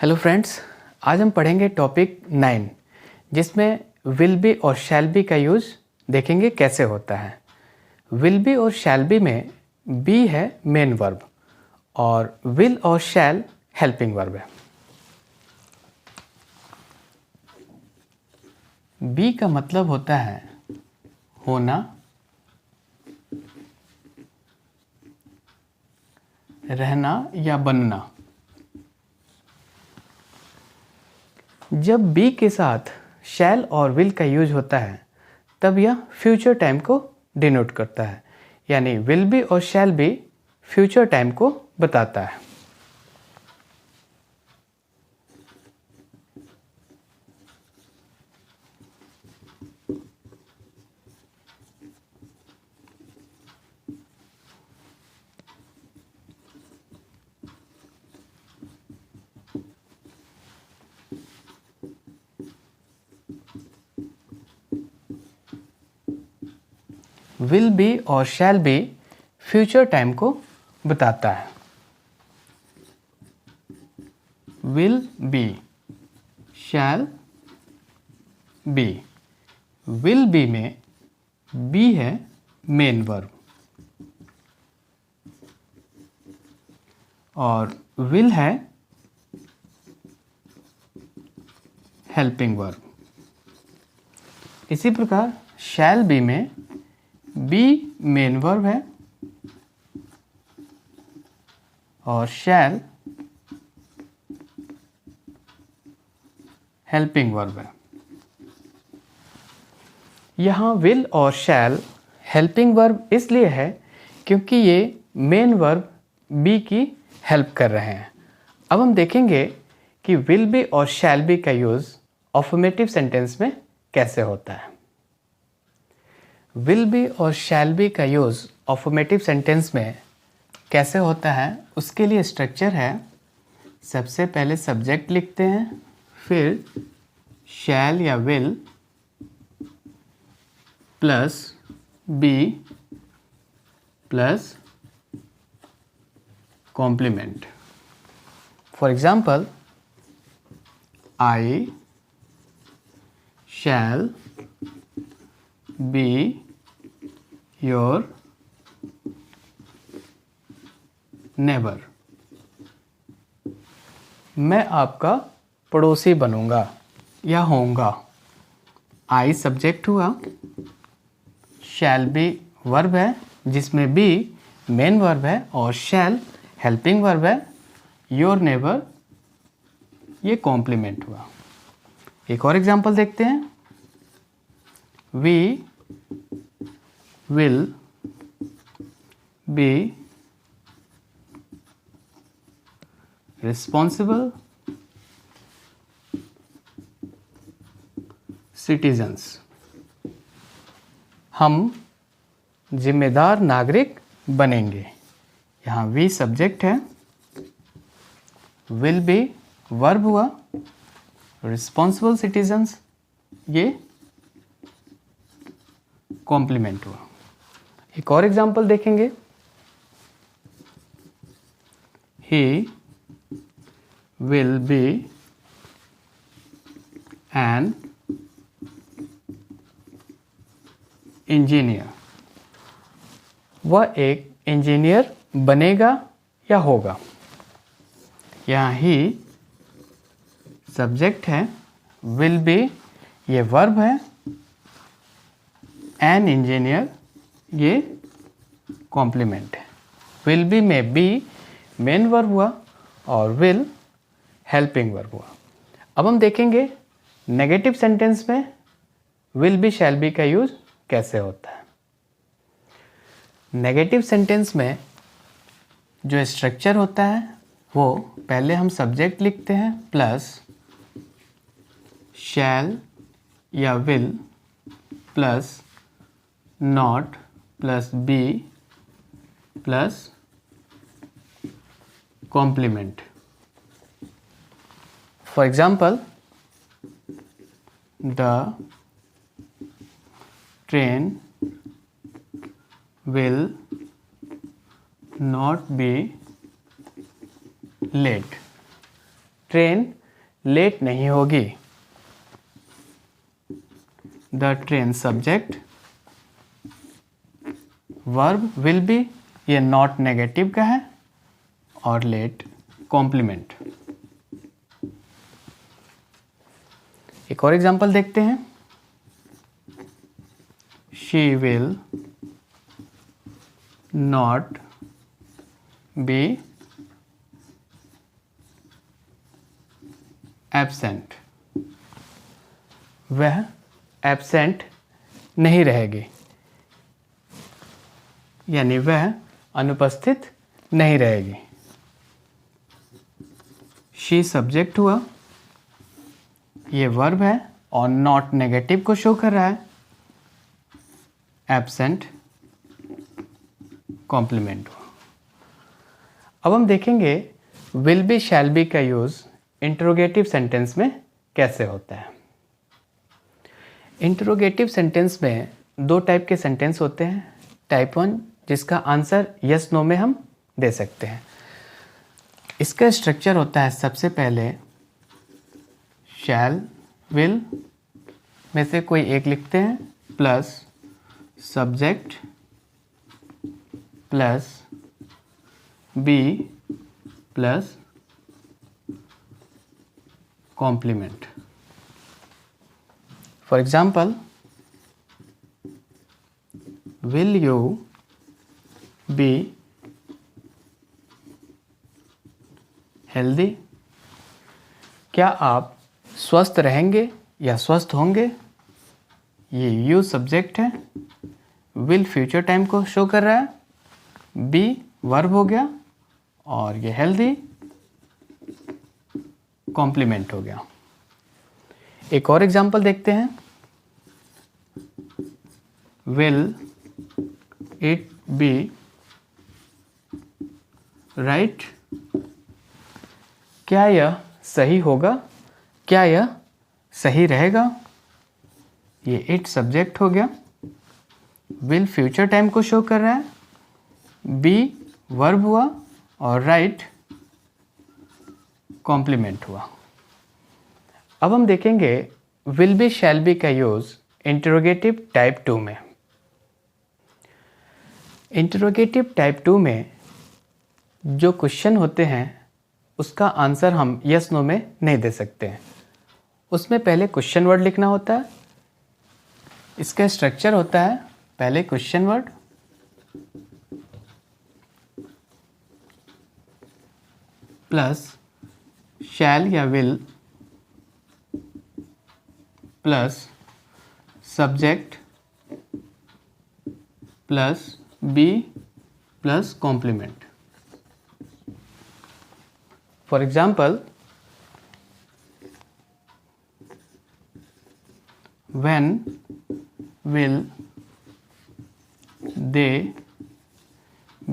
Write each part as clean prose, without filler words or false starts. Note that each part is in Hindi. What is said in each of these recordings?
हेलो फ्रेंड्स, आज हम पढ़ेंगे टॉपिक 9 जिसमें विल बी और शैल बी का यूज़ देखेंगे कैसे होता है। विल बी और शैल बी में बी है मेन वर्ब और विल और शैल हेल्पिंग वर्ब है। बी का मतलब होता है होना, रहना या बनना। जब बी के साथ शैल और विल का यूज होता है तब यह फ्यूचर टाइम को डिनोट करता है, यानी विल बी और शैल बी फ्यूचर टाइम को बताता है। विल बी और शैल बी फ्यूचर टाइम को बताता है। Will B, shall be. Will be में बी है मेन वर्ब और विल है हेल्पिंग वर्ब। इसी प्रकार शैल बी में बी मेन वर्ब है और शैल हेल्पिंग वर्ब है। यहाँ विल और शैल हेल्पिंग वर्ब इसलिए है क्योंकि ये मेन वर्ब बी की हेल्प कर रहे हैं। अब हम देखेंगे कि विल बी और शैल बी का यूज़ अफर्मेटिव सेंटेंस में कैसे होता है। विल बी और शैल बी का यूज़ अफर्मेटिव सेंटेंस में कैसे होता है उसके लिए स्ट्रक्चर है। सबसे पहले सब्जेक्ट लिखते हैं, फिर शैल या will plus be plus complement. For example, I shall be your neighbour. मैं आपका पड़ोसी बनूंगा या होऊंगा। आई सब्जेक्ट हुआ, शैल बी वर्ब है जिसमें बी मेन वर्ब है और शैल हेल्पिंग वर्ब है। योर नेबर ये कॉम्प्लीमेंट हुआ। एक और एग्जांपल देखते हैं। We will be responsible citizens. हम जिम्मेदार नागरिक बनेंगे। यहाँ वी सब्जेक्ट है, विल बी वर्ब हुआ, रिस्पॉन्सिबल सिटीजन्स ये कॉम्प्लीमेंट हुआ। एक और एग्जांपल देखेंगे। He will be an engineer. वह एक इंजीनियर बनेगा या होगा। यहाँ ही सब्जेक्ट है, विल बी ये वर्ब है, एन इंजीनियर ये कॉम्प्लीमेंट है। विल बी में बी मेन वर्ब हुआ और विल हेल्पिंग वर्ब हुआ। अब हम देखेंगे नेगेटिव सेंटेंस में विल बी शैल बी का यूज कैसे होता है। नेगेटिव सेंटेंस में जो स्ट्रक्चर होता है वो पहले हम सब्जेक्ट लिखते हैं प्लस शैल या will plus not plus be plus complement. For example, the train will not be late. Train late नहीं होगी। The train subject verb will be, ये नॉट नेगेटिव का है, और लेट कॉम्प्लीमेंट। एक और एग्जांपल देखते हैं। She will not be absent, वह एब्सेंट नहीं रहेगी, यानी वह अनुपस्थित नहीं रहेगी। शी सब्जेक्ट हुआ, ये वर्ब है और नॉट नेगेटिव को शो कर रहा है, एब्सेंट कॉम्प्लीमेंट हुआ। अब हम देखेंगे विल बी शैल बी का यूज इंटरोगेटिव सेंटेंस में कैसे होता है। इंटरोगेटिव सेंटेंस में दो टाइप के सेंटेंस होते हैं। टाइप 1 जिसका आंसर यस नो में हम दे सकते हैं। इसका स्ट्रक्चर होता है, सबसे पहले शैल विल में से कोई एक लिखते हैं, plus subject plus be plus complement. For example, will you be healthy, क्या आप स्वस्थ रहेंगे या स्वस्थ होंगे। ये यू सब्जेक्ट है, विल फ्यूचर टाइम को शो कर रहा है, बी वर्ब हो गया, और ये हेल्दी कॉम्प्लीमेंट हो गया। एक और एग्जांपल देखते हैं। विल इट बी राइट, क्या यह सही होगा, क्या यह सही रहेगा। ये इट सब्जेक्ट हो गया, विल फ्यूचर टाइम को शो कर रहा है, बी वर्ब हुआ, और राइट कॉम्प्लीमेंट हुआ। अब हम देखेंगे विल बी शैल बी का यूज इंटरोगेटिव टाइप 2 में। इंटरोगेटिव टाइप 2 में जो क्वेश्चन होते हैं उसका आंसर हम यस नो में नहीं दे सकते हैं। उसमें पहले क्वेश्चन वर्ड लिखना होता है। इसका स्ट्रक्चर होता है, पहले क्वेश्चन वर्ड प्लस शैल या will plus subject plus be plus complement. For example, when will they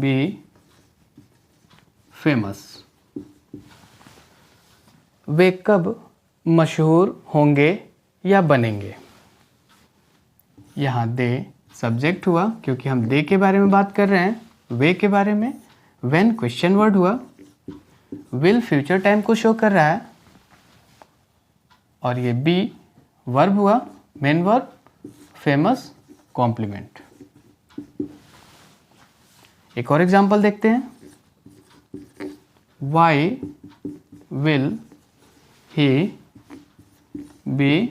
be famous? वे कब मशहूर होंगे या बनेंगे। यहाँ दे सब्जेक्ट हुआ, क्योंकि हम दे के बारे में बात कर रहे हैं, वे के बारे में। when क्वेश्चन वर्ड हुआ, विल फ्यूचर टाइम को शो कर रहा है, और ये बी वर्ब हुआ, मेन वर्ब, फेमस कॉम्प्लीमेंट। एक और एग्जांपल देखते हैं। Why will he be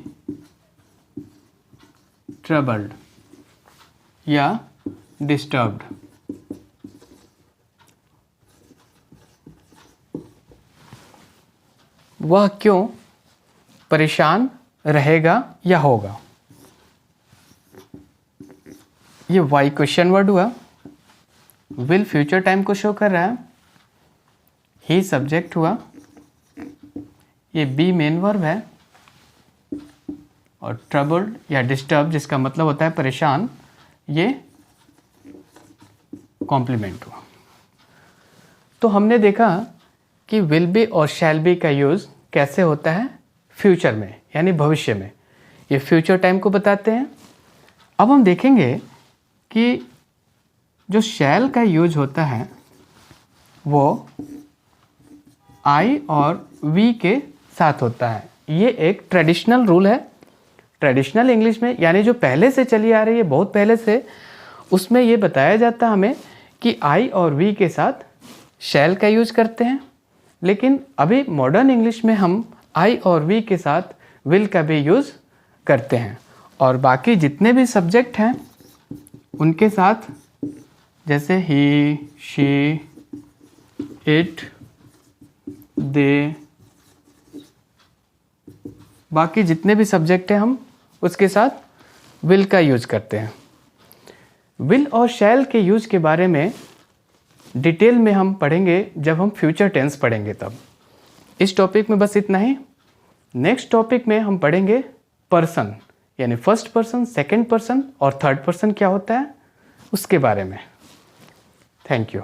troubled या डिस्टर्ब्ड। वह क्यों परेशान रहेगा या होगा। ये वाई क्वेश्चन वर्ड हुआ, विल फ्यूचर टाइम को शो कर रहा है, ही सब्जेक्ट हुआ, ये बी मेन वर्ब है, और ट्रबल्ड या डिस्टर्ब जिसका मतलब होता है परेशान, ये कॉम्प्लीमेंट हुआ। तो हमने देखा कि विल बी और शैल बी का यूज़ कैसे होता है फ्यूचर में, यानी भविष्य में। ये फ्यूचर टाइम को बताते हैं। अब हम देखेंगे कि जो शैल का यूज होता है वो आई और वी के साथ होता है। ये एक ट्रेडिशनल रूल है। ट्रेडिशनल इंग्लिश में यानी जो पहले से चली आ रही है, बहुत पहले से, उसमें ये बताया जाता है हमें कि आई और वी के साथ शैल का यूज करते हैं। लेकिन अभी मॉडर्न इंग्लिश में हम आई और वी के साथ विल का भी यूज़ करते हैं। और बाकी जितने भी सब्जेक्ट हैं उनके साथ, जैसे ही, शी, इट, दे, बाकी जितने भी सब्जेक्ट हैं हम उसके साथ विल का यूज करते हैं। विल और शैल के यूज के बारे में डिटेल में हम पढ़ेंगे जब हम फ्यूचर टेंस पढ़ेंगे तब। इस टॉपिक में बस इतना ही। नेक्स्ट टॉपिक में हम पढ़ेंगे पर्सन, यानी फर्स्ट पर्सन, सेकंड पर्सन और थर्ड पर्सन क्या होता है उसके बारे में। Thank you.